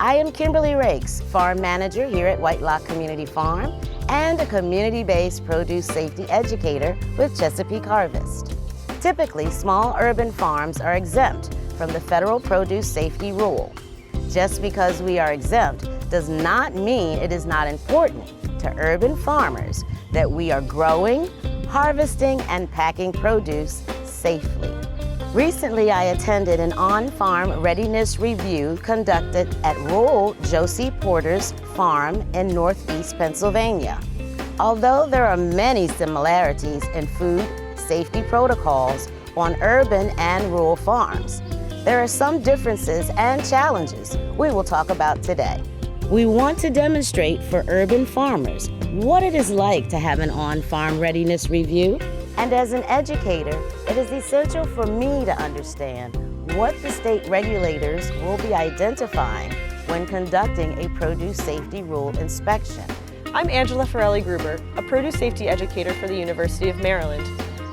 I am Kimberly Rakes, Farm Manager here at Whitelock Community Farm and a community-based produce safety educator with Chesapeake Harvest. Typically, small urban farms are exempt from the federal produce safety rule. Just because we are exempt does not mean it is not important to urban farmers that we are growing, harvesting, and packing produce safely. Recently, I attended an on-farm readiness review conducted at rural Josie Porter's farm in Northeast Pennsylvania. Although there are many similarities in food safety protocols on urban and rural farms, there are some differences and challenges we will talk about today. We want to demonstrate for urban farmers what it is like to have an on-farm readiness review. And as an educator, it is essential for me to understand what the state regulators will be identifying when conducting a produce safety rule inspection. I'm Angela Farelli-Gruber, a produce safety educator for the University of Maryland.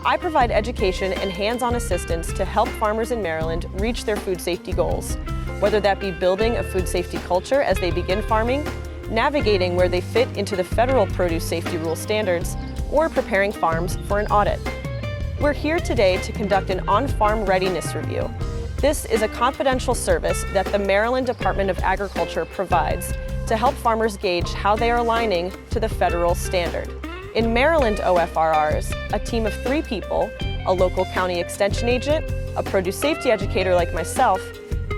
I provide education and hands-on assistance to help farmers in Maryland reach their food safety goals, whether that be building a food safety culture as they begin farming, navigating where they fit into the federal produce safety rule standards, or preparing farms for an audit. We're here today to conduct an on-farm readiness review. This is a confidential service that the Maryland Department of Agriculture provides to help farmers gauge how they are aligning to the federal standard. In Maryland OFRRs, a team of 3 people, a local county extension agent, a produce safety educator like myself,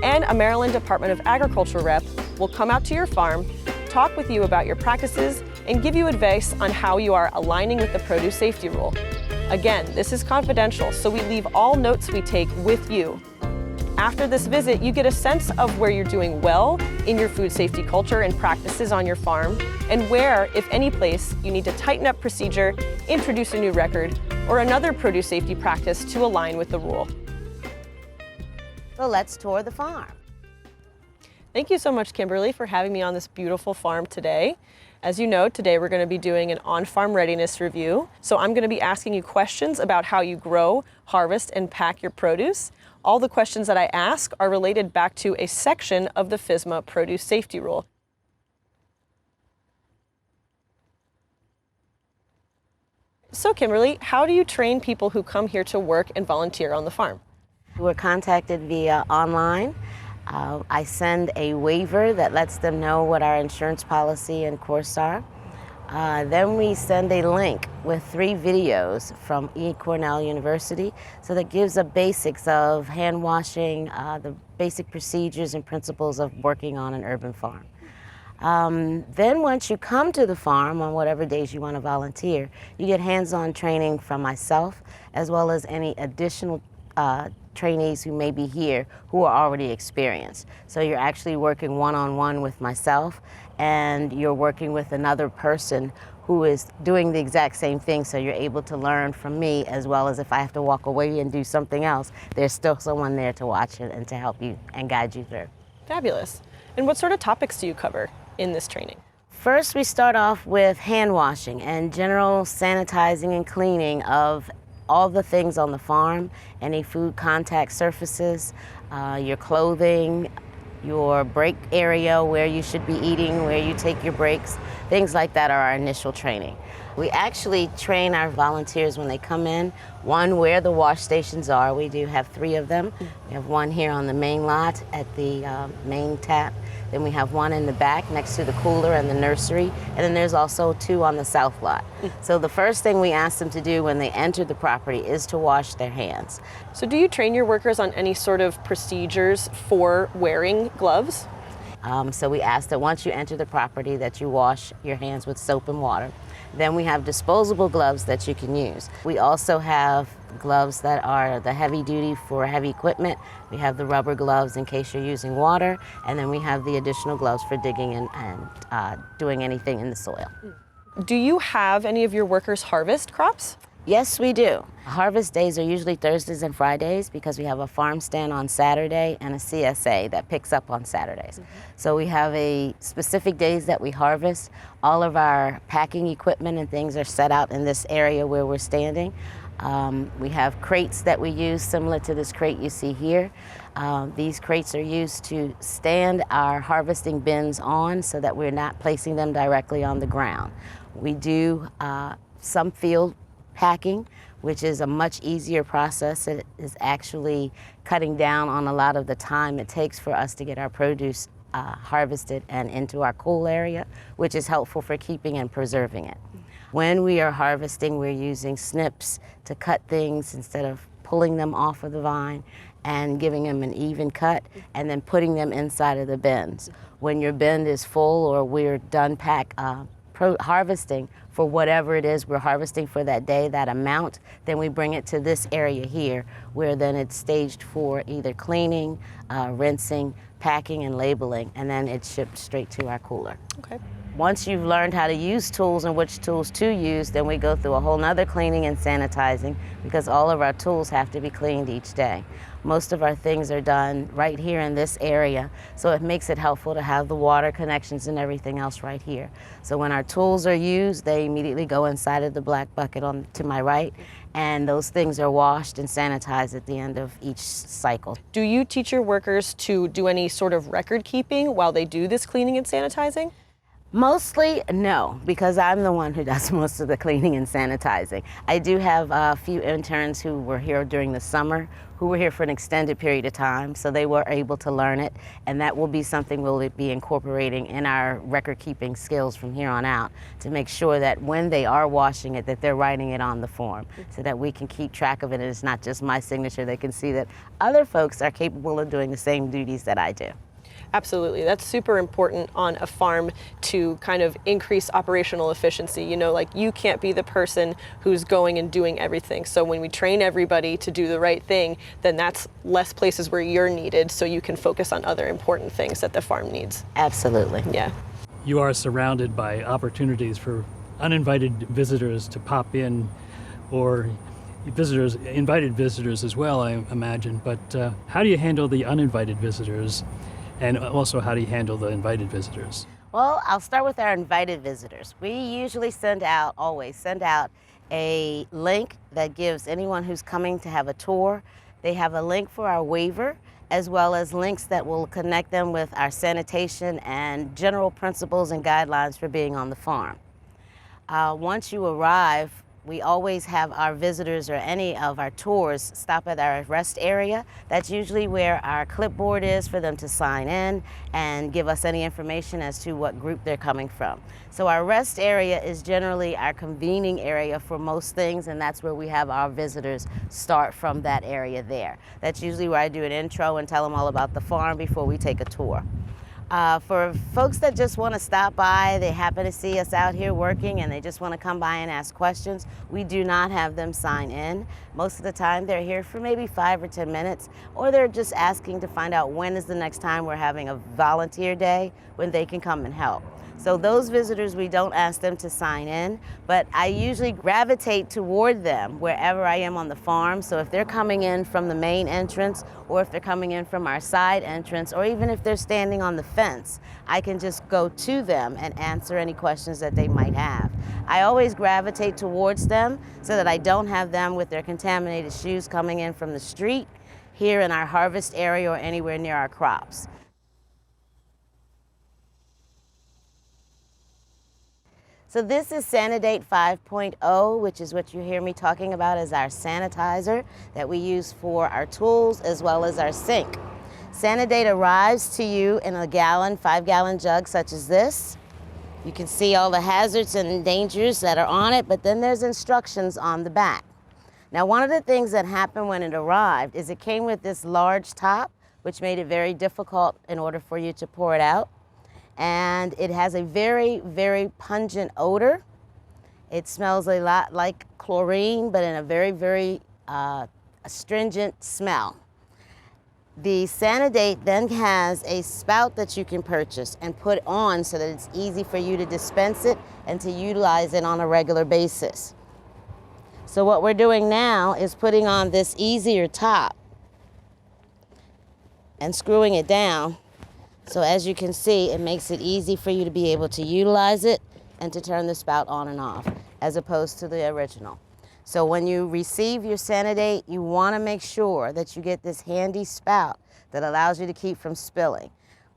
and a Maryland Department of Agriculture rep will come out to your farm, talk with you about your practices, and give you advice on how you are aligning with the produce safety rule. Again, this is confidential, so we leave all notes we take with you. After this visit, you get a sense of where you're doing well in your food safety culture and practices on your farm, and where, if any place, you need to tighten up procedure, introduce a new record, or another produce safety practice to align with the rule. So let's tour the farm. Thank you so much, Kimberly, for having me on this beautiful farm today. As you know, today we're going to be doing an on-farm readiness review. So I'm going to be asking you questions about how you grow, harvest, and pack your produce. All the questions that I ask are related back to a section of the FSMA Produce Safety Rule. So Kimberly, how do you train people who come here to work and volunteer on the farm? We're contacted via online. I send a waiver that lets them know what our insurance policy and course are. Then we send a link with 3 videos from Cornell University. So that gives the basics of hand washing, the basic procedures and principles of working on an urban farm. Then once you come to the farm on whatever days you want to volunteer, you get hands-on training from myself as well as any additional trainees who may be here who are already experienced. So you're actually working one-on-one with myself, and you're working with another person who is doing the exact same thing, so you're able to learn from me, as well as if I have to walk away and do something else, there's still someone there to watch it and to help you and guide you through. Fabulous. And what sort of topics do you cover in this training? First, we start off with hand washing and general sanitizing and cleaning of all the things on the farm, any food contact surfaces, your clothing, your break area where you should be eating, where you take your breaks, things like that are our initial training. We actually train our volunteers when they come in, one, where the wash stations are. We do have 3 of them. We have one here on the main lot at the main tap. Then we have one in the back next to the cooler and the nursery. And then there's also 2 on the south lot. So the first thing we ask them to do when they enter the property is to wash their hands. So do you train your workers on any sort of procedures for wearing gloves? So we ask that once you enter the property that you wash your hands with soap and water. Then we have disposable gloves that you can use. We also have gloves that are the heavy duty for heavy equipment. We have the rubber gloves in case you're using water, and then we have the additional gloves for digging and doing anything in the soil. Do you have any of your workers harvest crops? Yes, we do. Harvest days are usually Thursdays and Fridays because we have a farm stand on Saturday and a CSA that picks up on Saturdays. So we have a specific days that we harvest. All of our packing equipment and things are set out in this area where we're standing. We have crates that we use similar to this crate you see here. These crates are used to stand our harvesting bins on so that we're not placing them directly on the ground. We do some field packing, which is a much easier process. It is actually cutting down on a lot of the time it takes for us to get our produce harvested and into our cool area, which is helpful for keeping and preserving it. When we are harvesting, we're using snips to cut things instead of pulling them off of the vine and giving them an even cut and then putting them inside of the bins. When your bin is full or we're done harvesting for whatever it is we're harvesting for that day, that amount, then we bring it to this area here where then it's staged for either cleaning, rinsing, packing, and labeling, and then it's shipped straight to our cooler. Okay. Once you've learned how to use tools and which tools to use, then we go through a whole nother cleaning and sanitizing because all of our tools have to be cleaned each day. Most of our things are done right here in this area, so it makes it helpful to have the water connections and everything else right here. So when our tools are used, they immediately go inside of the black bucket on to my right, and those things are washed and sanitized at the end of each cycle. Do you teach your workers to do any sort of record keeping while they do this cleaning and sanitizing? Mostly, no, because I'm the one who does most of the cleaning and sanitizing. I do have a few interns who were here during the summer, who were here for an extended period of time, so they were able to learn it, and that will be something we'll be incorporating in our record-keeping skills from here on out to make sure that when they are washing it, that they're writing it on the form so that we can keep track of it, and it's not just my signature. They can see that other folks are capable of doing the same duties that I do. Absolutely. That's super important on a farm to kind of increase operational efficiency. You know, like you can't be the person who's going and doing everything. So when we train everybody to do the right thing, then that's less places where you're needed so you can focus on other important things that the farm needs. Absolutely. Yeah. You are surrounded by opportunities for uninvited visitors to pop in, or invited visitors as well, I imagine. But how do you handle the uninvited visitors? And also, how do you handle the invited visitors? Well, I'll start with our invited visitors. We usually always send out a link that gives anyone who's coming to have a tour. They have a link for our waiver, as well as links that will connect them with our sanitation and general principles and guidelines for being on the farm. Once you arrive, we always have our visitors or any of our tours stop at our rest area. That's usually where our clipboard is for them to sign in and give us any information as to what group they're coming from. So our rest area is generally our convening area for most things, and that's where we have our visitors start from that area there. That's usually where I do an intro and tell them all about the farm before we take a tour. For folks that just want to stop by, they happen to see us out here working and they just want to come by and ask questions, we do not have them sign in. Most of the time they're here for maybe 5 or 10 minutes, or they're just asking to find out when is the next time we're having a volunteer day when they can come and help. So those visitors, we don't ask them to sign in, but I usually gravitate toward them wherever I am on the farm. So if they're coming in from the main entrance, or if they're coming in from our side entrance, or even if they're standing on the fence, I can just go to them and answer any questions that they might have. I always gravitate towards them so that I don't have them with their contaminated shoes coming in from the street, here in our harvest area, or anywhere near our crops. So this is Sanidate 5.0, which is what you hear me talking about as our sanitizer that we use for our tools as well as our sink. Sanidate arrives to you in a 5-gallon jug such as this. You can see all the hazards and dangers that are on it, but then there's instructions on the back. Now, one of the things that happened when it arrived is it came with this large top, which made it very difficult in order for you to pour it out. And it has a very, very pungent odor. It smells a lot like chlorine, but in a very, very astringent smell. The Sanidate then has a spout that you can purchase and put on so that it's easy for you to dispense it and to utilize it on a regular basis. So what we're doing now is putting on this easier top and screwing it down. So as you can see, it makes it easy for you to be able to utilize it and to turn the spout on and off, as opposed to the original. So when you receive your Sanidate, you want to make sure that you get this handy spout that allows you to keep from spilling.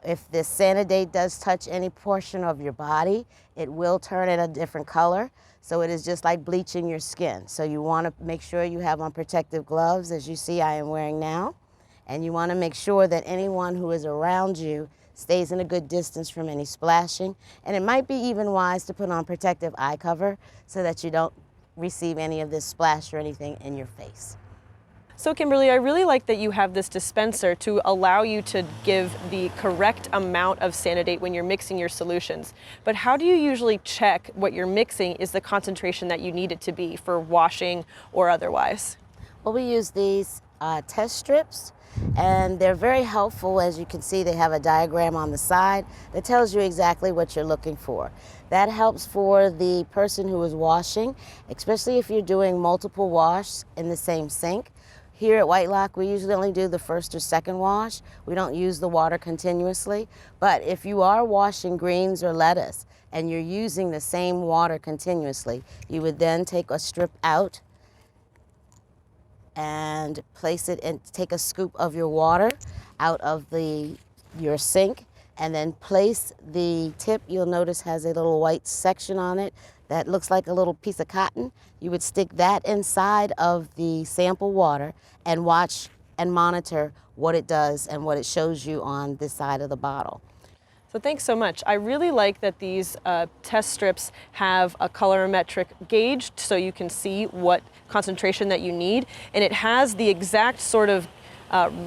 If this Sanidate does touch any portion of your body, it will turn it a different color. So it is just like bleaching your skin. So you want to make sure you have on protective gloves, as you see I am wearing now. And you want to make sure that anyone who is around you stays in a good distance from any splashing. And it might be even wise to put on protective eye cover so that you don't receive any of this splash or anything in your face. So Kimberly, I really like that you have this dispenser to allow you to give the correct amount of Sanidate when you're mixing your solutions. But how do you usually check what you're mixing is the concentration that you need it to be for washing or otherwise? Well, we use these test strips, and they're very helpful. As you can see, they have a diagram on the side that tells you exactly what you're looking for. That helps for the person who is washing, especially if you're doing multiple washes in the same sink. Here at Whitelock, we usually only do the first or second wash. We don't use the water continuously. But if you are washing greens or lettuce and you're using the same water continuously, you would then take a strip out and place it and take a scoop of your water out of your sink, and then place the tip. You'll notice has a little white section on it that looks like a little piece of cotton. You would stick that inside of the sample water and watch and monitor what it does and what it shows you on this side of the bottle. So thanks so much. I really like that these test strips have a colorimetric gauge so you can see what concentration that you need, and it has the exact sort of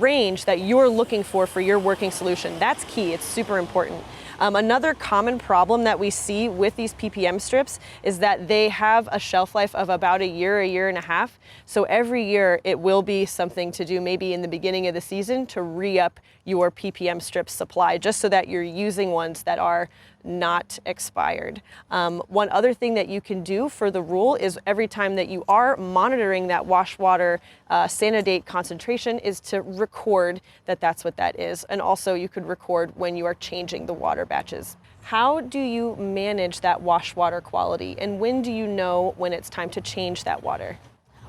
range that you're looking for your working solution. That's key. It's super important. Another common problem that we see with these ppm strips is that they have a shelf life of about a year and a half. So every year it will be something to do maybe in the beginning of the season to re-up your ppm strip supply, just so that you're using ones that are not expired. One other thing that you can do for the rule is every time that you are monitoring that wash water Sanidate concentration is to record that that's what that is. And also you could record when you are changing the water batches. How do you manage that wash water quality, and when do you know when it's time to change that water?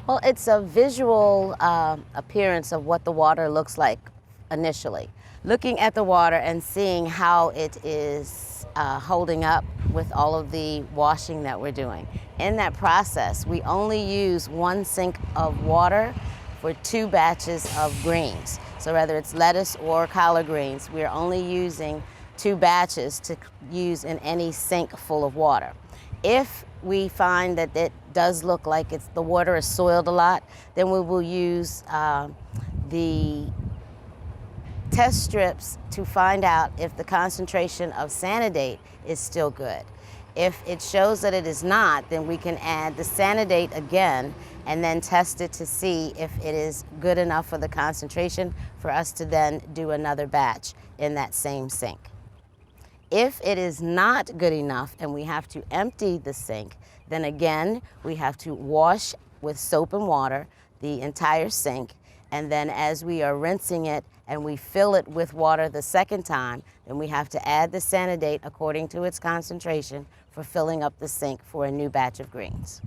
Well, it's a visual appearance of what the water looks like initially. Looking at the water and seeing how it is holding up with all of the washing that we're doing. In that process, we only use one sink of water for 2 batches of greens. So whether it's lettuce or collard greens, we're only using 2 batches to use in any sink full of water. If we find that it does look like the water is soiled a lot, then we will use the test strips to find out if the concentration of Sanidate is still good. If it shows that it is not, then we can add the Sanidate again and then test it to see if it is good enough for the concentration for us to then do another batch in that same sink. If it is not good enough and we have to empty the sink, then again we have to wash with soap and water the entire sink, and then as we are rinsing it and we fill it with water the second time, then we have to add the Sanidate according to its concentration for filling up the sink for a new batch of greens.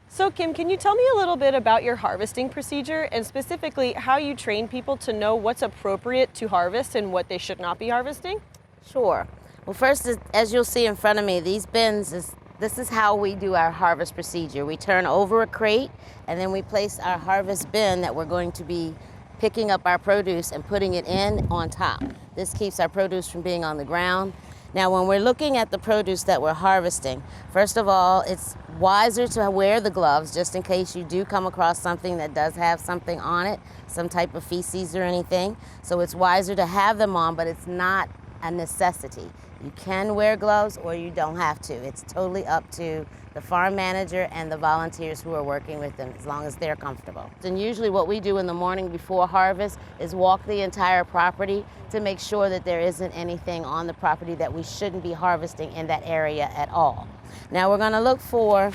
So Kim, can you tell me a little bit about your harvesting procedure, and specifically how you train people to know what's appropriate to harvest and what they should not be harvesting? Sure. Well, first, as you'll see in front of me, these bins, this is how we do our harvest procedure. We turn over a crate and then we place our harvest bin that we're going to be picking up our produce and putting it in on top. This keeps our produce from being on the ground. Now, when we're looking at the produce that we're harvesting, first of all, it's wiser to wear the gloves just in case you do come across something that does have something on it, some type of feces or anything. So it's wiser to have them on, but it's not a necessity. You can wear gloves or you don't have to. It's totally up to the farm manager and the volunteers who are working with them, as long as they're comfortable. And usually what we do in the morning before harvest is walk the entire property to make sure that there isn't anything on the property that we shouldn't be harvesting in that area at all. Now we're going to look for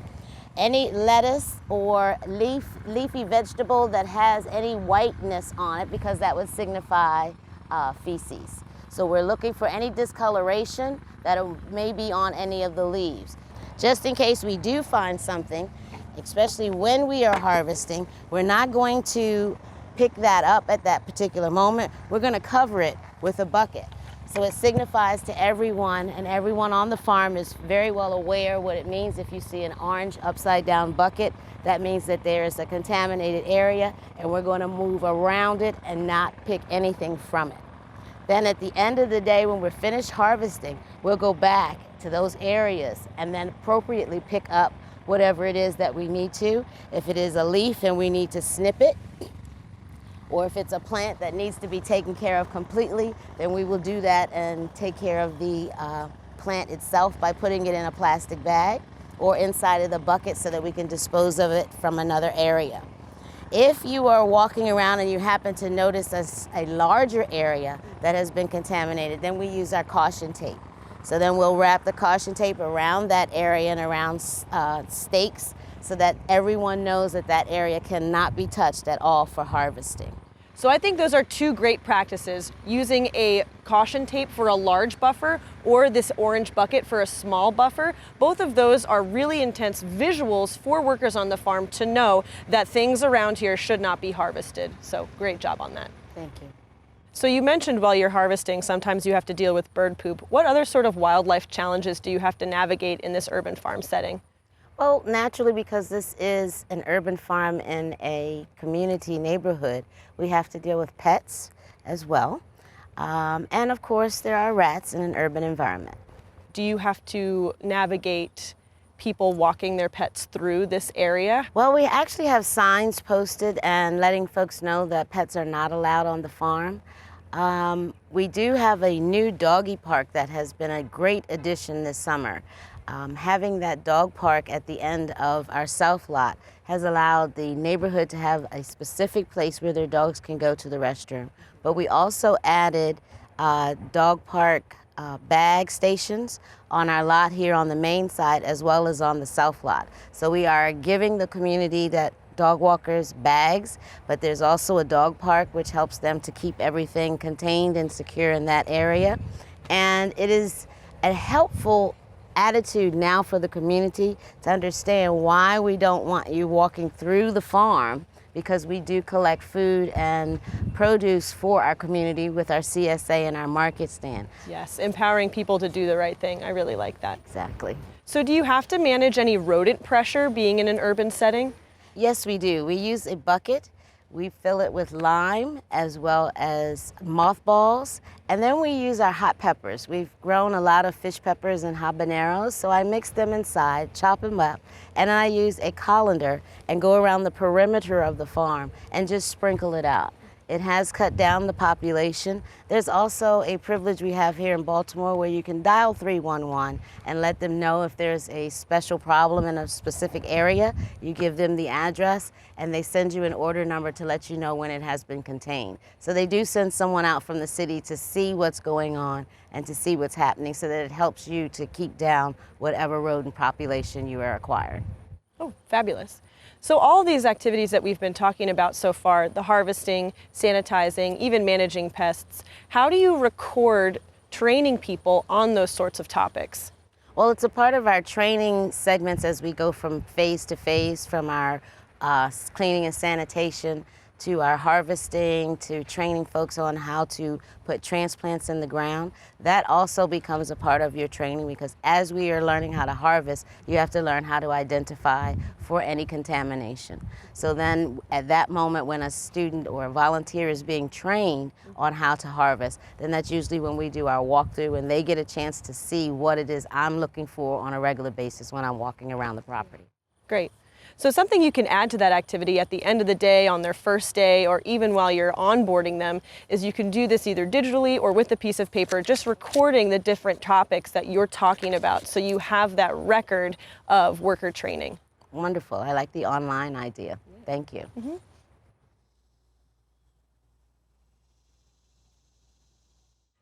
any lettuce or leafy vegetable that has any whiteness on it, because that would signify feces. So we're looking for any discoloration that may be on any of the leaves. Just in case we do find something, especially when we are harvesting, we're not going to pick that up at that particular moment. We're going to cover it with a bucket. So it signifies to everyone, and everyone on the farm is very well aware what it means. If you see an orange upside down bucket, that means that there is a contaminated area, and we're going to move around it and not pick anything from it. Then at the end of the day, when we're finished harvesting, we'll go back to those areas and then appropriately pick up whatever it is that we need to. If it is a leaf and we need to snip it, or if it's a plant that needs to be taken care of completely, then we will do that and take care of the plant itself by putting it in a plastic bag or inside of the bucket so that we can dispose of it from another area. If you are walking around and you happen to notice a larger area that has been contaminated, then we use our caution tape. So then we'll wrap the caution tape around that area and around stakes so that everyone knows that that area cannot be touched at all for harvesting. So I think those are two great practices, using a caution tape for a large buffer or this orange bucket for a small buffer. Both of those are really intense visuals for workers on the farm to know that things around here should not be harvested. So great job on that. Thank you. So you mentioned while you're harvesting, sometimes you have to deal with bird poop. What other sort of wildlife challenges do you have to navigate in this urban farm setting? Well, naturally, because this is an urban farm in a community neighborhood, we have to deal with pets as well. And of course, there are rats in an urban environment. Do you have to navigate people walking their pets through this area? Well, we actually have signs posted and letting folks know that pets are not allowed on the farm. We do have a new doggy park that has been a great addition this summer. Having that dog park at the end of our south lot has allowed the neighborhood to have a specific place where their dogs can go to the restroom. But we also added dog park bag stations on our lot here on the main side as well as on the south lot. So we are giving the community that dog walkers bags, but there's also a dog park which helps them to keep everything contained and secure in that area. And it is a helpful attitude now for the community to understand why we don't want you walking through the farm, because we do collect food and produce for our community with our CSA and our market stand. Yes, empowering people to do the right thing. I really like that. Exactly. So do you have to manage any rodent pressure being in an urban setting? Yes, we do. We use a bucket. We fill it with lime as well as mothballs, and then we use our hot peppers. We've grown a lot of fish peppers and habaneros, so I mix them inside, chop them up, and I use a colander and go around the perimeter of the farm and just sprinkle it out. It has cut down the population. There's also a privilege we have here in Baltimore where you can dial 311 and let them know if there's a special problem in a specific area. You give them the address and they send you an order number to let you know when it has been contained. So they do send someone out from the city to see what's going on and to see what's happening so that it helps you to keep down whatever rodent population you are acquiring. Oh, fabulous. So all these activities that we've been talking about so far, the harvesting, sanitizing, even managing pests, how do you record training people on those sorts of topics? Well, it's a part of our training segments as we go from phase to phase, from our cleaning and sanitation to our harvesting, to training folks on how to put transplants in the ground. That also becomes a part of your training, because as we are learning how to harvest, you have to learn how to identify for any contamination. So then at that moment when a student or a volunteer is being trained on how to harvest, then that's usually when we do our walkthrough and they get a chance to see what it is I'm looking for on a regular basis when I'm walking around the property. Great. So something you can add to that activity at the end of the day, on their first day, or even while you're onboarding them, is you can do this either digitally or with a piece of paper, just recording the different topics that you're talking about so you have that record of worker training. Wonderful. I like the online idea. Thank you. Mm-hmm.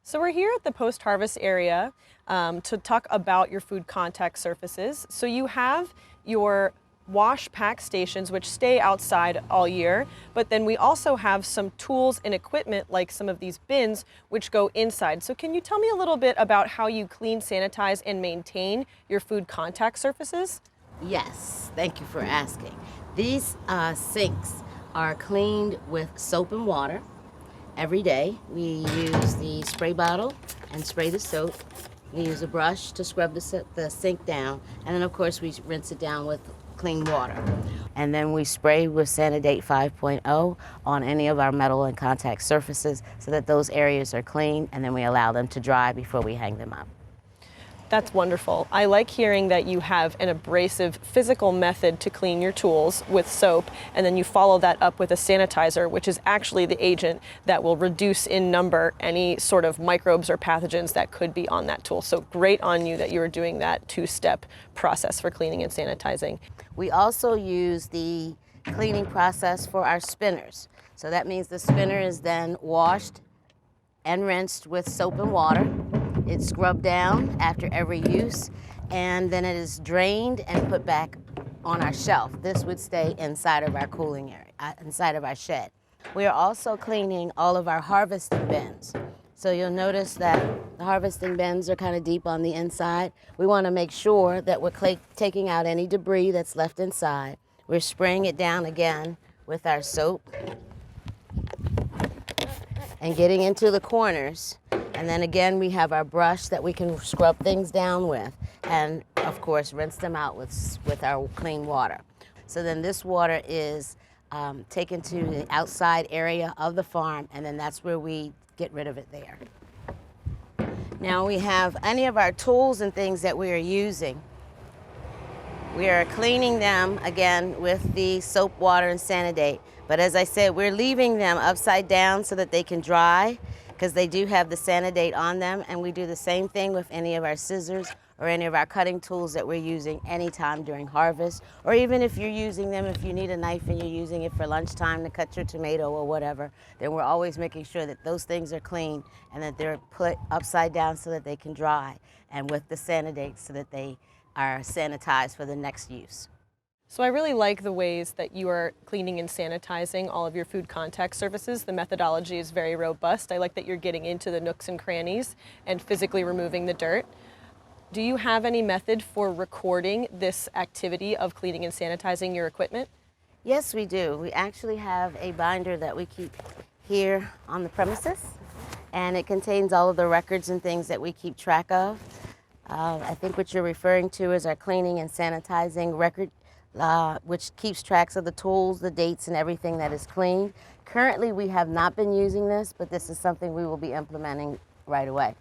So we're here at the post-harvest area to talk about your food contact surfaces. So you have your wash pack stations which stay outside all year, but then we also have some tools and equipment like some of these bins which go inside. So can you tell me a little bit about how you clean, sanitize, and maintain your food contact surfaces? Yes, thank you for asking. These sinks are cleaned with soap and water every day. We use the spray bottle and spray the soap. We use a brush to scrub the sink down, and then of course we rinse it down with clean water. And then we spray with Sanidate 5.0 on any of our metal and contact surfaces so that those areas are clean, and then we allow them to dry before we hang them up. That's wonderful. I like hearing that you have an abrasive physical method to clean your tools with soap, and then you follow that up with a sanitizer, which is actually the agent that will reduce in number any sort of microbes or pathogens that could be on that tool. So great on you that you are doing that two-step process for cleaning and sanitizing. We also use the cleaning process for our spinners. So that means the spinner is then washed and rinsed with soap and water. It's scrubbed down after every use, and then it is drained and put back on our shelf. This would stay inside of our cooling area, inside of our shed. We are also cleaning all of our harvesting bins. So you'll notice that the harvesting bins are kind of deep on the inside. We want to make sure that we're taking out any debris that's left inside. We're spraying it down again with our soap and getting into the corners. And then again, we have our brush that we can scrub things down with, and of course rinse them out with our clean water. So then this water is taken to the outside area of the farm, and then that's where we get rid of it there. Now we have any of our tools and things that we are using. We are cleaning them again with the soap, water, and Sanidate. But as I said, we're leaving them upside down so that they can dry, because they do have the Sanidate on them, and we do the same thing with any of our scissors or any of our cutting tools that we're using anytime during harvest, or even if you're using them, if you need a knife and you're using it for lunchtime to cut your tomato or whatever, then we're always making sure that those things are clean and that they're put upside down so that they can dry, and with the Sanidate so that they are sanitized for the next use. So I really like the ways that you are cleaning and sanitizing all of your food contact surfaces. The methodology is very robust. I like that you're getting into the nooks and crannies and physically removing the dirt. Do you have any method for recording this activity of cleaning and sanitizing your equipment? Yes, we do. We actually have a binder that we keep here on the premises, and it contains all of the records and things that we keep track of. I think what you're referring to is our cleaning and sanitizing record, which keeps tracks of the tools, the dates, and everything that is cleaned. Currently, we have not been using this, but this is something we will be implementing right away.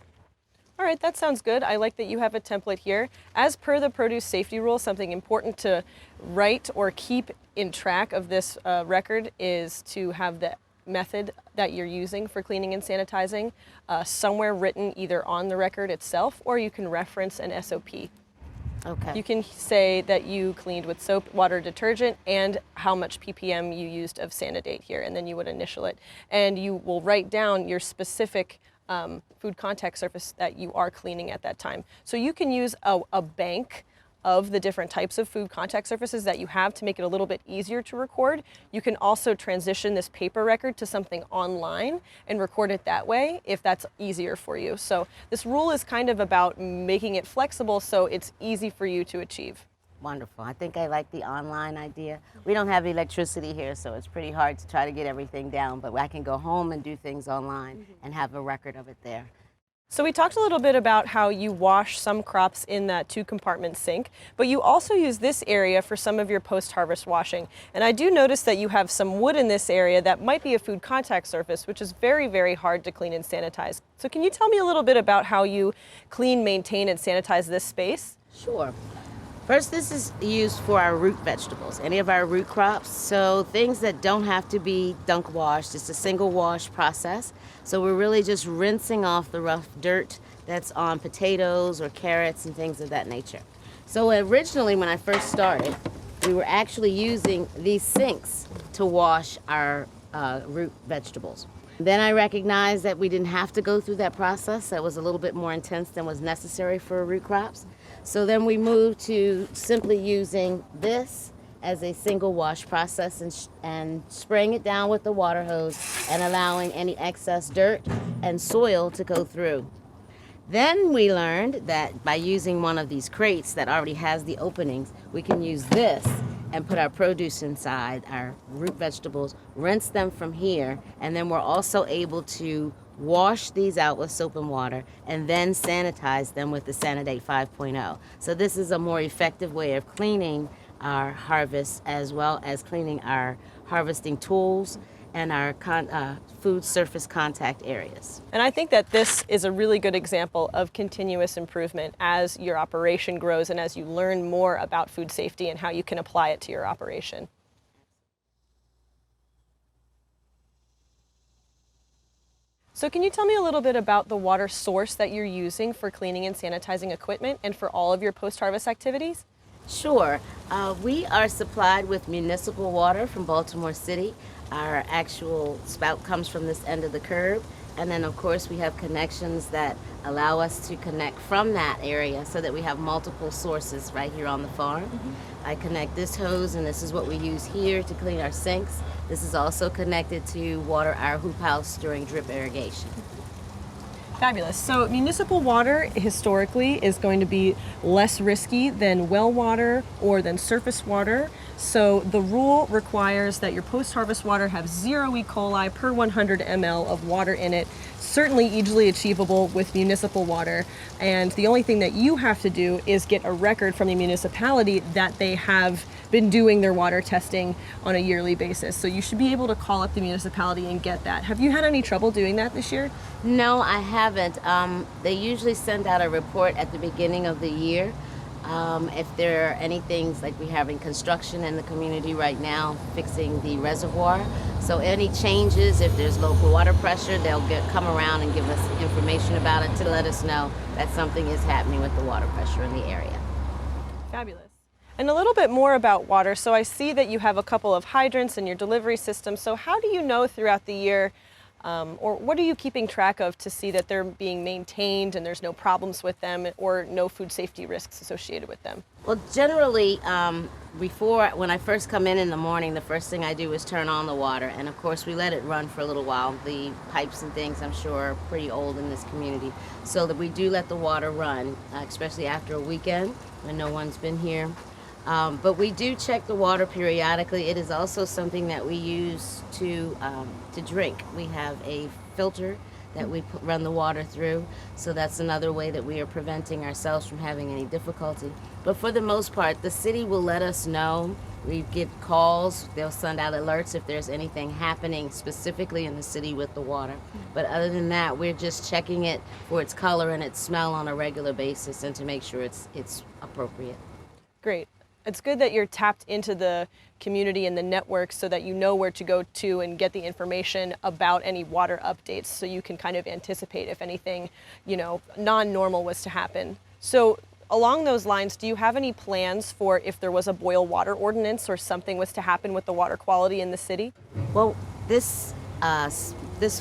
All right, that sounds good. I like that you have a template here. As per the produce safety rule, something important to write or keep in track of this record is to have the method that you're using for cleaning and sanitizing somewhere written either on the record itself, or you can reference an SOP. Okay. You can say that you cleaned with soap, water, detergent, and how much ppm you used of Sanidate here, and then you would initial it. And you will write down your specific food contact surface that you are cleaning at that time. So you can use a bank of the different types of food contact surfaces that you have to make it a little bit easier to record. You can also transition this paper record to something online and record it that way if that's easier for you. So this rule is kind of about making it flexible so it's easy for you to achieve. Wonderful. I think I like the online idea. We don't have electricity here, so it's pretty hard to try to get everything down, but I can go home and do things online and have a record of it there. So we talked a little bit about how you wash some crops in that 2-compartment sink, but you also use this area for some of your post-harvest washing. And I do notice that you have some wood in this area that might be a food contact surface, which is very, very hard to clean and sanitize. So can you tell me a little bit about how you clean, maintain, and sanitize this space? Sure. First, this is used for our root vegetables, any of our root crops. So things that don't have to be dunk washed, it's a single wash process. So we're really just rinsing off the rough dirt that's on potatoes or carrots and things of that nature. So originally, when I first started, we were actually using these sinks to wash our root vegetables. Then I recognized that we didn't have to go through that process. That was a little bit more intense than was necessary for root crops. So then we moved to simply using this as a single wash process and spraying it down with the water hose and allowing any excess dirt and soil to go through. Then we learned that by using one of these crates that already has the openings, we can use this and put our produce inside, our root vegetables, rinse them from here, and then we're also able to wash these out with soap and water and then sanitize them with the Sanidate 5.0. So this is a more effective way of cleaning our harvest as well as cleaning our harvesting tools and our food surface contact areas. And I think that this is a really good example of continuous improvement as your operation grows and as you learn more about food safety and how you can apply it to your operation. So can you tell me a little bit about the water source that you're using for cleaning and sanitizing equipment and for all of your post-harvest activities? Sure. We are supplied with municipal water from Baltimore City. Our actual spout comes from this end of the curb. And then, of course, we have connections that allow us to connect from that area so that we have multiple sources right here on the farm. I connect this hose, and this is what we use here to clean our sinks. This is also connected to water our hoop house during drip irrigation. Fabulous. So municipal water historically is going to be less risky than well water or than surface water. So the rule requires that your post-harvest water have 0 E. coli per 100 ml of water in it, certainly easily achievable with municipal water. And the only thing that you have to do is get a record from the municipality that they have been doing their water testing on a yearly basis. So you should be able to call up the municipality and get that. Have you had any trouble doing that this year? No, I haven't. They usually send out a report at the beginning of the year. If there are any things, like we're having construction in the community right now, fixing the reservoir. So any changes, if there's local water pressure, they'll come around and give us information about it to let us know that something is happening with the water pressure in the area. Fabulous. And a little bit more about water. So I see that you have a couple of hydrants in your delivery system. So how do you know throughout the year, or what are you keeping track of to see that they're being maintained and there's no problems with them or no food safety risks associated with them? Well, generally, when I first come in the morning, the first thing I do is turn on the water. And of course, we let it run for a little while. The pipes and things, I'm sure, are pretty old in this community. So that we do let the water run, especially after a weekend when no one's been here. But we do check the water periodically. It is also something that we use to drink. We have a filter that we run the water through, so that's another way that we are preventing ourselves from having any difficulty. But for the most part, the city will let us know. We get calls, they'll send out alerts if there's anything happening specifically in the city with the water. But other than that, we're just checking it for its color and its smell on a regular basis and to make sure it's appropriate. Great. It's good that you're tapped into the community and the network so that you know where to go to and get the information about any water updates so you can kind of anticipate if anything, non-normal was to happen. So along those lines, do you have any plans for if there was a boil water ordinance or something was to happen with the water quality in the city? Well, this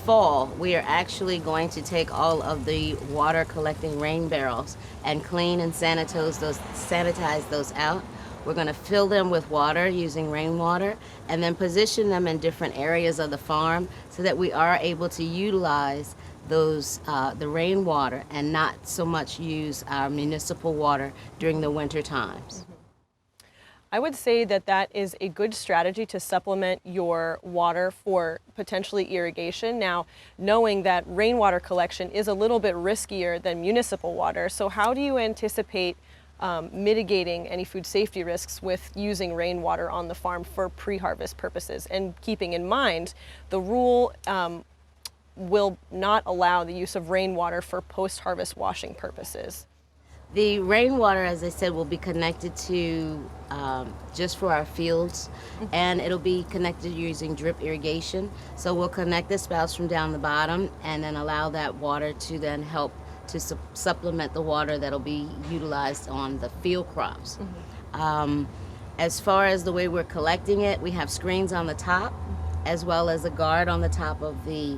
fall, we are actually going to take all of the water collecting rain barrels and clean and sanitize those out. We're going to fill them with water using rainwater and then position them in different areas of the farm so that we are able to utilize the rainwater and not so much use our municipal water during the winter times. I would say that that is a good strategy to supplement your water for potentially irrigation. Now, knowing that rainwater collection is a little bit riskier than municipal water, so how do you anticipate mitigating any food safety risks with using rainwater on the farm for pre-harvest purposes, and keeping in mind the rule will not allow the use of rainwater for post-harvest washing purposes? The rainwater, as I said, will be connected to just for our fields, and it'll be connected using drip irrigation. So we'll connect the spouts from down the bottom and then allow that water to then help to supplement the water that'll be utilized on the field crops. As far as the way we're collecting it, we have screens on the top as well as a guard on the top of the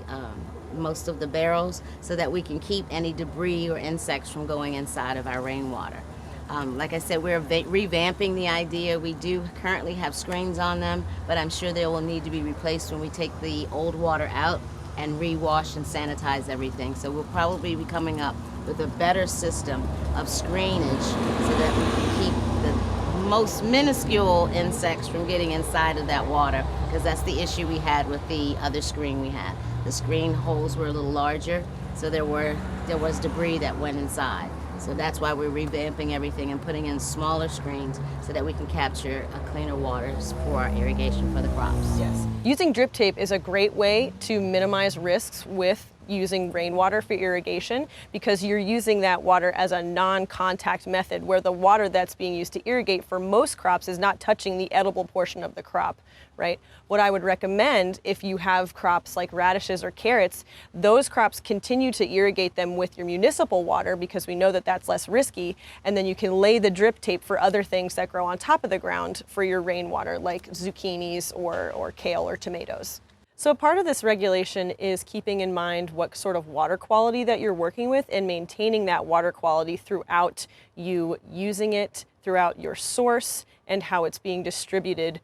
most of the barrels so that we can keep any debris or insects from going inside of our rainwater. Like I said, we're revamping the idea. We do currently have screens on them, but I'm sure they will need to be replaced when we take the old water out and rewash and sanitize everything. So we'll probably be coming up with a better system of screenage so that we can keep the most minuscule insects from getting inside of that water, because that's the issue we had with the other screen we had. The screen holes were a little larger, so there was debris that went inside. So that's why we're revamping everything and putting in smaller screens so that we can capture a cleaner waters for our irrigation for the crops. Yes. Using drip tape is a great way to minimize risks with using rainwater for irrigation, because you're using that water as a non-contact method, where the water that's being used to irrigate for most crops is not touching the edible portion of the crop, right? What I would recommend, if you have crops like radishes or carrots, those crops continue to irrigate them with your municipal water, because we know that that's less risky, and then you can lay the drip tape for other things that grow on top of the ground for your rainwater, like zucchinis or kale or tomatoes. So part of this regulation is keeping in mind what sort of water quality that you're working with and maintaining that water quality throughout you using it, throughout your source, and how it's being distributed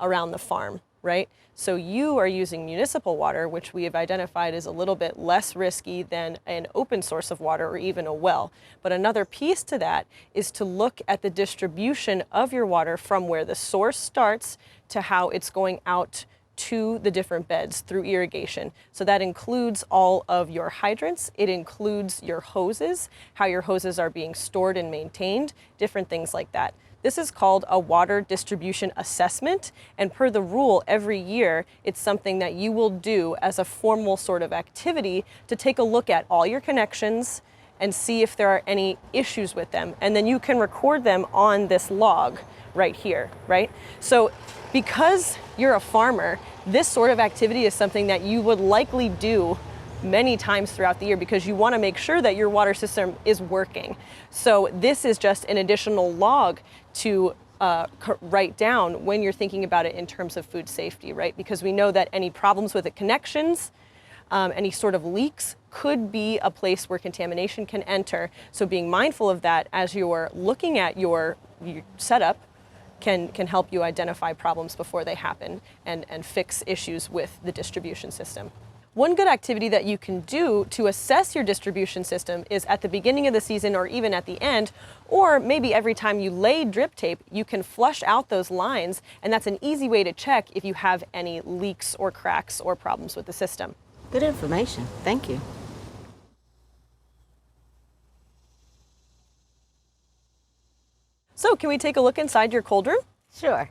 around the farm, right? So you are using municipal water, which we have identified is a little bit less risky than an open source of water or even a well. But another piece to that is to look at the distribution of your water from where the source starts to how it's going out to the different beds through irrigation. So that includes all of your hydrants, it includes your hoses, how your hoses are being stored and maintained, different things like that. This is called a water distribution assessment, and per the rule, every year it's something that you will do as a formal sort of activity to take a look at all your connections and see if there are any issues with them. And then you can record them on this log right here, right? So because you're a farmer, this sort of activity is something that you would likely do many times throughout the year, because you want to make sure that your water system is working. So this is just an additional log to write down when you're thinking about it in terms of food safety, right? Because we know that any problems with the connections, any sort of leaks could be a place where contamination can enter. So being mindful of that as you're looking at your setup can help you identify problems before they happen and fix issues with the distribution system. One good activity that you can do to assess your distribution system is at the beginning of the season or even at the end, or maybe every time you lay drip tape, you can flush out those lines, and that's an easy way to check if you have any leaks or cracks or problems with the system. Good information. Thank you. So can we take a look inside your cold room? Sure.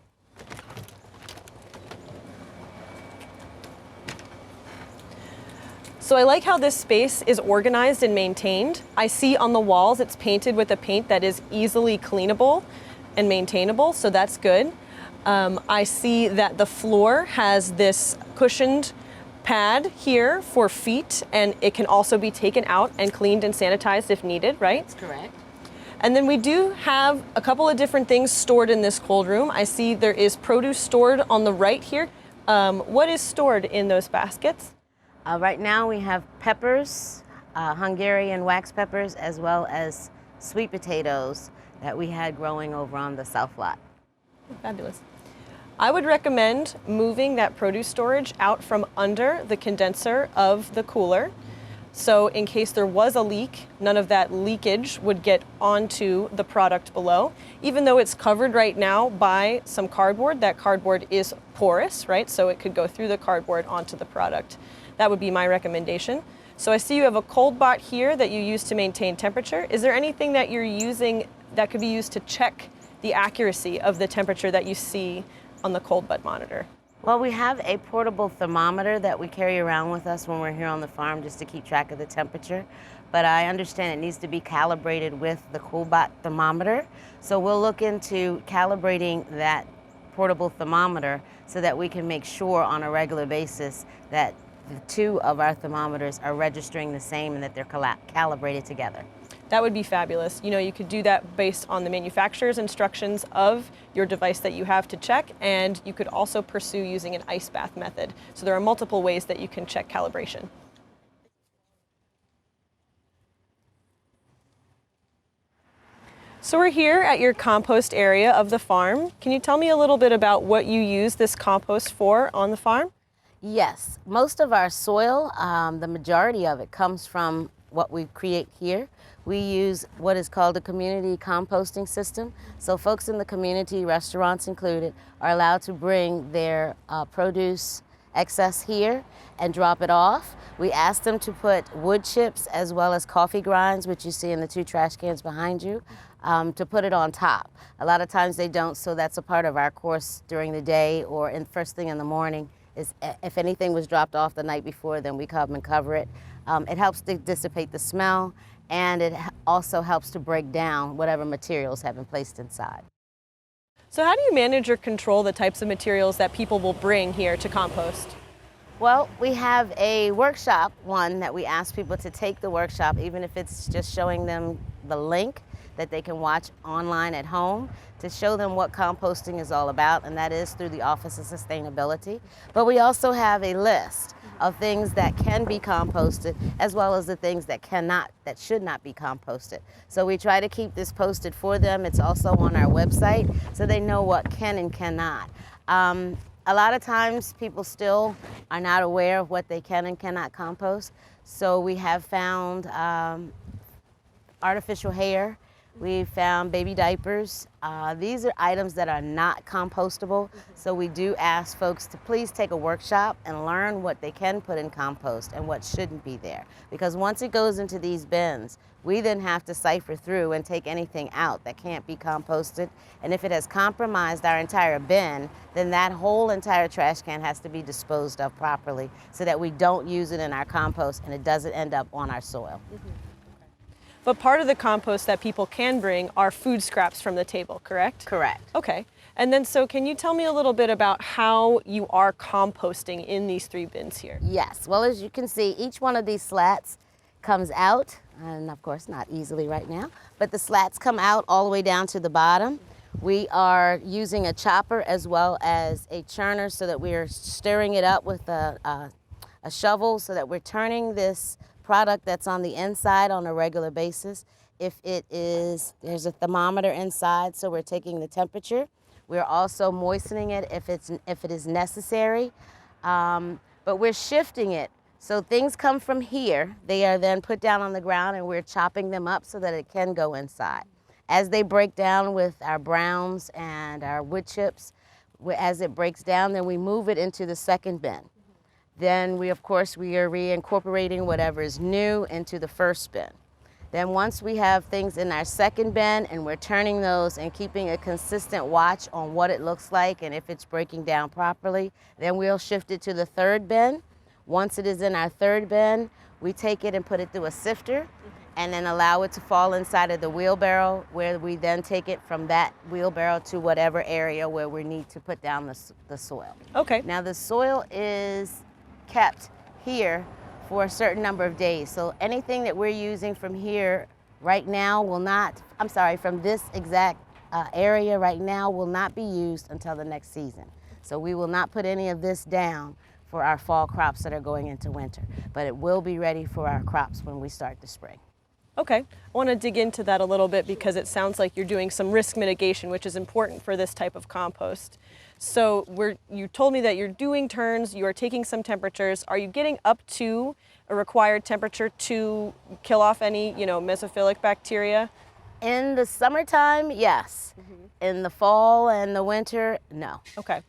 So I like how this space is organized and maintained. I see on the walls it's painted with a paint that is easily cleanable and maintainable, so that's good. I see that the floor has this cushioned pad here for feet, and it can also be taken out and cleaned and sanitized if needed, right? That's correct. And then we do have a couple of different things stored in this cold room. I see there is produce stored on the right here. What is stored in those baskets? Right now we have peppers, Hungarian wax peppers, as well as sweet potatoes that we had growing over on the south lot. Fabulous. I would recommend moving that produce storage out from under the condenser of the cooler. So in case there was a leak, none of that leakage would get onto the product below. Even though it's covered right now by some cardboard, that cardboard is porous, right? So it could go through the cardboard onto the product. That would be my recommendation. So I see you have a cold bot here that you use to maintain temperature. Is there anything that you're using that could be used to check the accuracy of the temperature that you see on the cold bot monitor? Well, we have a portable thermometer that we carry around with us when we're here on the farm just to keep track of the temperature. But I understand it needs to be calibrated with the CoolBot thermometer. So we'll look into calibrating that portable thermometer so that we can make sure on a regular basis that the two of our thermometers are registering the same and that they're calibrated together. That would be fabulous. You know, you could do that based on the manufacturer's instructions of your device that you have to check, and you could also pursue using an ice bath method. So there are multiple ways that you can check calibration. So we're here at your compost area of the farm. Can you tell me a little bit about what you use this compost for on the farm? Yes, most of our soil, the majority of it comes from what we create here. We use what is called a community composting system. So folks in the community, restaurants included, are allowed to bring their produce excess here and drop it off. We ask them to put wood chips as well as coffee grinds, which you see in the 2 trash cans behind you, to put it on top. A lot of times they don't, so that's a part of our course during the day or in first thing in the morning. Is if anything was dropped off the night before, then we come and cover it. It helps to dissipate the smell, and it also helps to break down whatever materials have been placed inside. So how do you manage or control the types of materials that people will bring here to compost? Well, we have a workshop, one that we ask people to take the workshop, even if it's just showing them the link that they can watch online at home, to show them what composting is all about, and that is through the Office of Sustainability. But we also have a list of things that can be composted, as well as the things that cannot, that should not be composted. So we try to keep this posted for them. It's also on our website, so they know what can and cannot. A lot of times people still are not aware of what they can and cannot compost. So we have found artificial hair. We found baby diapers. These are items that are not compostable, so we do ask folks to please take a workshop and learn what they can put in compost and what shouldn't be there. Because once it goes into these bins, we then have to cipher through and take anything out that can't be composted. And if it has compromised our entire bin, then that whole entire trash can has to be disposed of properly so that we don't use it in our compost and it doesn't end up on our soil. But part of the compost that people can bring are food scraps from the table, correct? Correct. Okay. And then so can you tell me a little bit about how you are composting in these 3 bins here? Yes. Well, as you can see, each one of these slats comes out, and of course not easily right now, but the slats come out all the way down to the bottom. We are using a chopper as well as a churner so that we are stirring it up with a shovel so that we're turning this product that's on the inside on a regular basis. If it is, there's a thermometer inside, so we're taking the temperature. We're also moistening it if it is necessary, but we're shifting it. So things come from here, they are then put down on the ground and we're chopping them up so that it can go inside. As they break down with our browns and our wood chips, as it breaks down, then we move it into the second bin. Then we are reincorporating whatever is new into the first bin. Then once we have things in our second bin and we're turning those and keeping a consistent watch on what it looks like and if it's breaking down properly, then we'll shift it to the third bin. Once it is in our third bin, we take it and put it through a sifter and then allow it to fall inside of the wheelbarrow, where we then take it from that wheelbarrow to whatever area where we need to put down the soil. Okay. Now the soil is kept here for a certain number of days. So anything that we're using from here right now will not, from this exact area right now will not be used until the next season. So we will not put any of this down for our fall crops that are going into winter, but it will be ready for our crops when we start the spring. Okay, I want to dig into that a little bit because it sounds like you're doing some risk mitigation, which is important for this type of compost. So you told me that you're doing turns, you are taking some temperatures. Are you getting up to a required temperature to kill off any, mesophilic bacteria? In the summertime, yes. In the fall and the winter, no. Okay.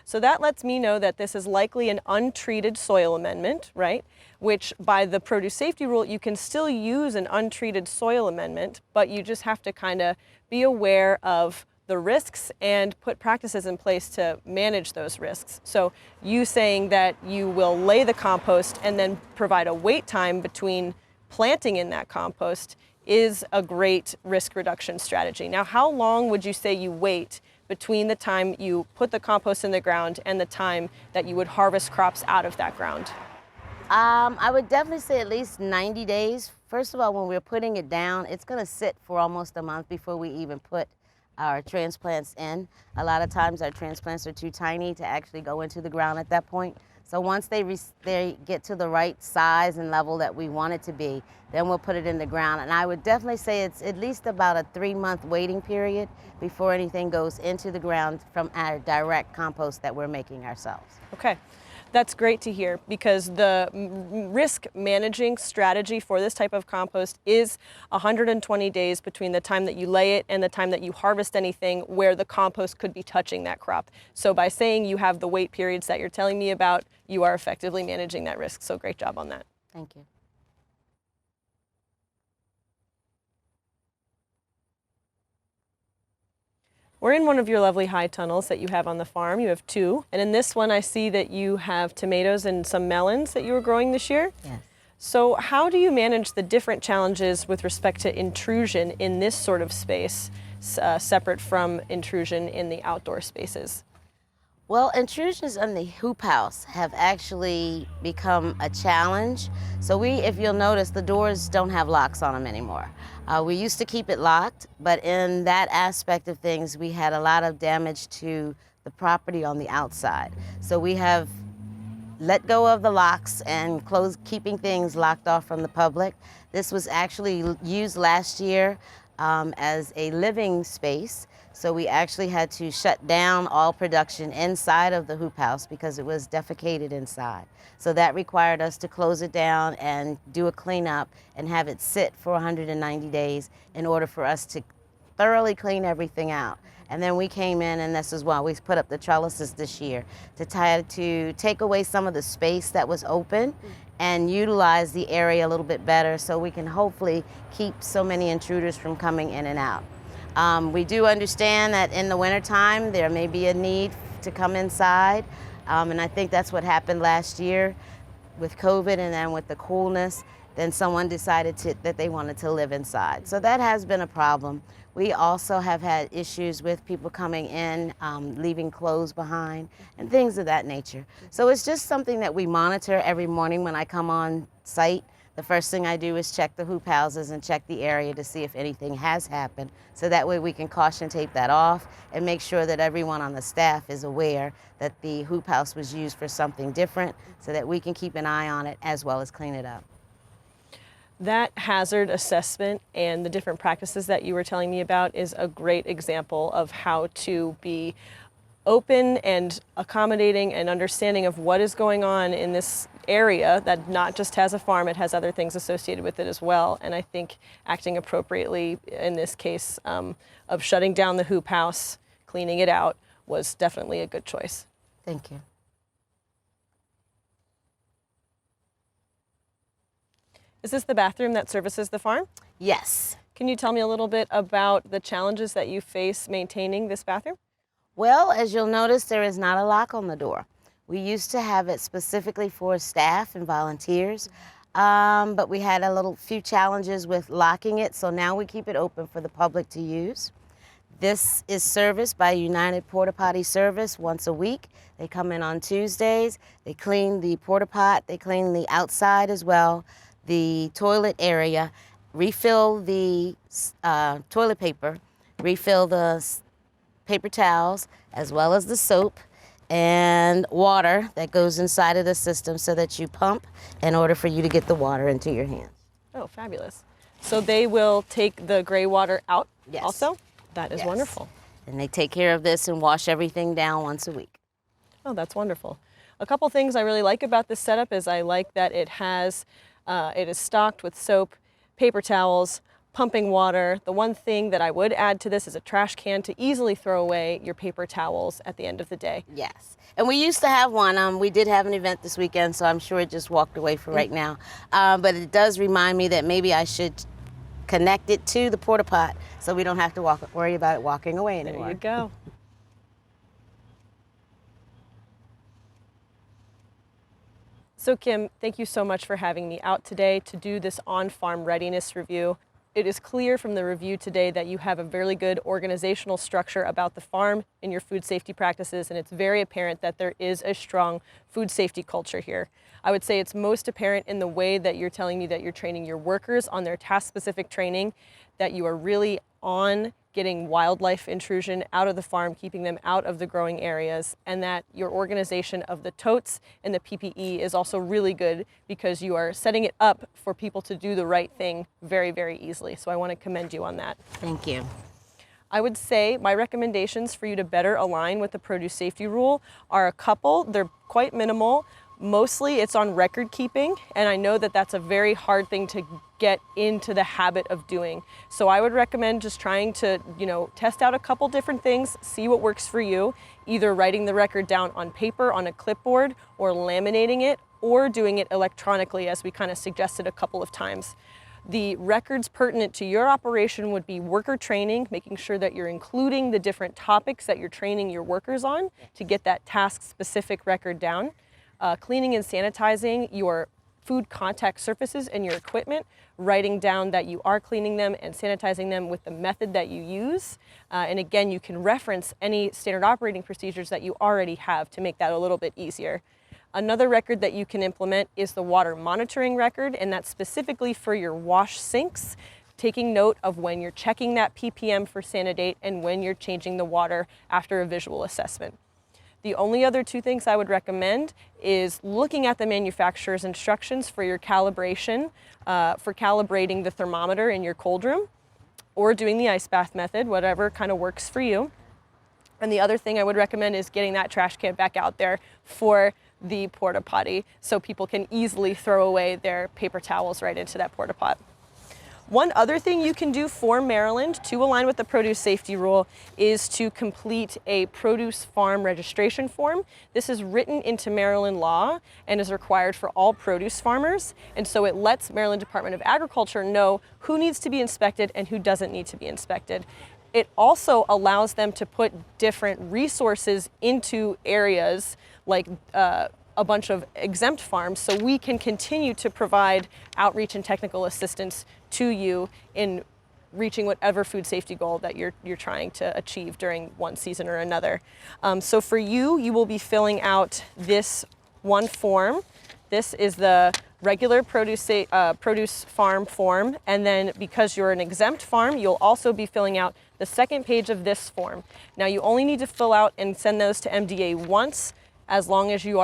So that lets me know that this is likely an untreated soil amendment, right? Which by the produce safety rule, you can still use an untreated soil amendment, but you just have to kind of be aware of the risks and put practices in place to manage those risks. So you saying that you will lay the compost and then provide a wait time between planting in that compost is a great risk reduction strategy. Now, how long would you say you wait between the time you put the compost in the ground and the time that you would harvest crops out of that ground? I would definitely say at least 90 days. First of all, when we're putting it down, it's going to sit for almost a month before we even put our transplants in. A lot of times our transplants are too tiny to actually go into the ground at that point. So once they get to the right size and level that we want it to be, then we'll put it in the ground. And I would definitely say it's at least about a 3-month waiting period before anything goes into the ground from our direct compost that we're making ourselves. Okay. That's great to hear, because the risk managing strategy for this type of compost is 120 days between the time that you lay it and the time that you harvest anything where the compost could be touching that crop. So by saying you have the wait periods that you're telling me about, you are effectively managing that risk. So great job on that. Thank you. We're in one of your lovely high tunnels that you have on the farm. You have 2. And in this one, I see that you have tomatoes and some melons that you were growing this year. Yes. So how do you manage the different challenges with respect to intrusion in this sort of space, separate from intrusion in the outdoor spaces? Well, intrusions in the hoop house have actually become a challenge. So if you'll notice, the doors don't have locks on them anymore. We used to keep it locked, but in that aspect of things, we had a lot of damage to the property on the outside. So we have let go of the locks and keeping things locked off from the public. This was actually used last year as a living space. So we actually had to shut down all production inside of the hoop house because it was defecated inside. So that required us to close it down and do a cleanup and have it sit for 190 days in order for us to thoroughly clean everything out. And then we came in, and this is why we put up the trellises this year, to take away some of the space that was open and utilize the area a little bit better so we can hopefully keep so many intruders from coming in and out. We do understand that in the wintertime there may be a need to come inside, and I think that's what happened last year with COVID, and then with the coolness, then someone decided that they wanted to live inside. So that has been a problem. We also have had issues with people coming in, leaving clothes behind, and things of that nature. So it's just something that we monitor every morning when I come on site. The first thing I do is check the hoop houses and check the area to see if anything has happened. So that way we can caution tape that off and make sure that everyone on the staff is aware that the hoop house was used for something different so that we can keep an eye on it as well as clean it up. That hazard assessment and the different practices that you were telling me about is a great example of how to be open and accommodating and understanding of what is going on in this area that not just has a farm, it has other things associated with it as well. And I think acting appropriately in this case of shutting down the hoop house, cleaning it out, was definitely a good choice. Thank you. Is this the bathroom that services the farm? Yes. Can you tell me a little bit about the challenges that you face maintaining this bathroom? Well, as you'll notice, there is not a lock on the door. We used to have it specifically for staff and volunteers, but we had a few challenges with locking it, so now we keep it open for the public to use. This is serviced by United Porta Potty Service once a week. They come in on Tuesdays, they clean the porta pot, they clean the outside as well, the toilet area, refill the toilet paper, refill the paper towels, as well as the soap and water that goes inside of the system so that you pump in order for you to get the water into your hands. Oh, fabulous. So they will take the gray water out Yes. also? That is Yes. wonderful. And they take care of this and wash everything down once a week. Oh, that's wonderful. A couple things I really like about this setup is I like that it is stocked with soap, paper towels, pumping water. The one thing that I would add to this is a trash can to easily throw away your paper towels at the end of the day. Yes. And we used to have one. We did have an event this weekend, so I'm sure it just walked away for right now. But it does remind me that maybe I should connect it to the porta pot so we don't have to worry about it walking away anymore. There you go. So Kim, thank you so much for having me out today to do this on-farm readiness review. It is clear from the review today that you have a very good organizational structure about the farm and your food safety practices, and it's very apparent that there is a strong food safety culture here. I would say it's most apparent in the way that you're telling me that you're training your workers on their task-specific training, that you are really on getting wildlife intrusion out of the farm, keeping them out of the growing areas, and that your organization of the totes and the PPE is also really good because you are setting it up for people to do the right thing very, very easily. So I want to commend you on that. Thank you. I would say my recommendations for you to better align with the produce safety rule are a couple. They're quite minimal. Mostly it's on record keeping, and I know that that's a very hard thing to get into the habit of doing. So I would recommend just trying to, test out a couple different things, see what works for you, either writing the record down on paper on a clipboard or laminating it, or doing it electronically, as we kind of suggested a couple of times. The records pertinent to your operation would be worker training, making sure that you're including the different topics that you're training your workers on to get that task-specific record down. Cleaning and sanitizing your food contact surfaces and your equipment, writing down that you are cleaning them and sanitizing them with the method that you use. And again, you can reference any standard operating procedures that you already have to make that a little bit easier. Another record that you can implement is the water monitoring record, and that's specifically for your wash sinks, taking note of when you're checking that ppm for Sanidate and when you're changing the water after a visual assessment. The only other two things I would recommend is looking at the manufacturer's instructions for your calibration, for calibrating the thermometer in your cold room, or doing the ice bath method, whatever kind of works for you. And the other thing I would recommend is getting that trash can back out there for the porta potty so people can easily throw away their paper towels right into that porta pot. One other thing you can do for Maryland to align with the produce safety rule is to complete a produce farm registration form. This is written into Maryland law and is required for all produce farmers. And so it lets Maryland Department of Agriculture know who needs to be inspected and who doesn't need to be inspected. It also allows them to put different resources into areas like a bunch of exempt farms, so we can continue to provide outreach and technical assistance to you in reaching whatever food safety goal that you're trying to achieve during one season or another. So for you, you will be filling out this one form. This is the regular produce farm form, and then because you're an exempt farm, you'll also be filling out the second page of this form. Now you only need to fill out and send those to MDA once, as long as you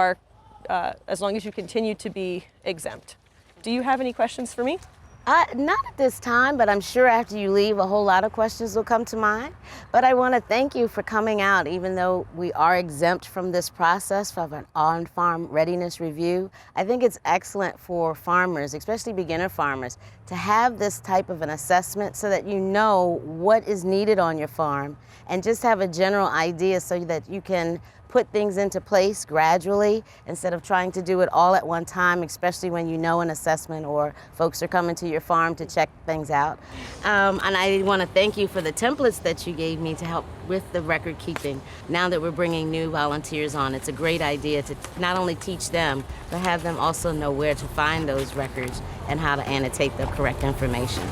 continue to be exempt. Do you have any questions for me? Not at this time, but I'm sure after you leave, a whole lot of questions will come to mind. But I want to thank you for coming out, even though we are exempt from this process of an on-farm readiness review. I think it's excellent for farmers, especially beginner farmers, to have this type of an assessment so that you know what is needed on your farm and just have a general idea so that you can put things into place gradually instead of trying to do it all at one time, especially when you know an assessment or folks are coming to your farm to check things out. And I want to thank you for the templates that you gave me to help with the record keeping. Now that we're bringing new volunteers on, it's a great idea to not only teach them, but have them also know where to find those records and how to annotate the correct information.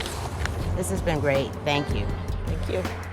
This has been great. Thank you. Thank you.